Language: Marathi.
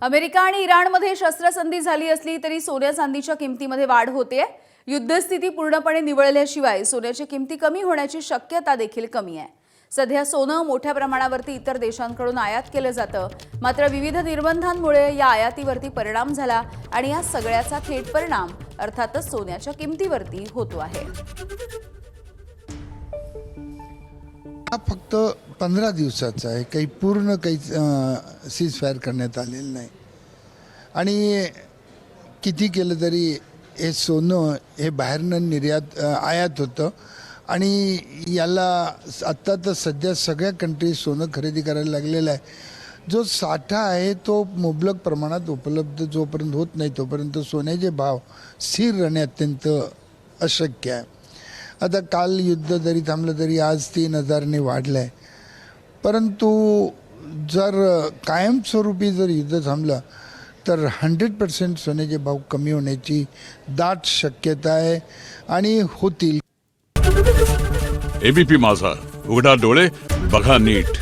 अमेरिका आणि इराणमध्ये शस्त्रसंधी झाली असली तरी सोन्या चांदीच्या किमतीमध्ये वाढ होते। युद्धस्थिती पूर्णपणे निवळल्याशिवाय सोन्याची किमती कमी होण्याची शक्यता देखील कमी आहे। सध्या सोनं मोठ्या प्रमाणावरती इतर देशांकडून आयात केलं जातं, मात्र विविध निर्बंधांमुळे या आयातीवरती परिणाम झाला आणि या सगळ्याचा थेट परिणाम अर्थातच सोन्याच्या किमतीवरती होतो आहे। हा फक्त 15 दिवसाचा आहे, काही पूर्ण काही सीजफायर करण्यात आलेलं नाही आणि किती केलं तरी हे सोनं हे बाहेरनं आयात होतं आणि याला आत्ता तर सध्या सगळ्या कंट्री सोनं खरेदी करायला लागलेलं आहे। जो साठा आहे तो मुबलक प्रमाणात उपलब्ध जोपर्यंत होत नाही तोपर्यंत सोन्याचे भाव स्थिर राहणे अत्यंत अशक्य आहे। आता काल युद्ध जरी थांबलं तरी आज 3000ने वाढलं आहे, परंतु जर कायमस्वरूपी जर युद्ध थांबलं तर 100% सोन्याचे भाव कमी होण्याची दाट शक्यता आहे आणि होतील। एबीपी माझा, उघडा डोळे बघा नीट।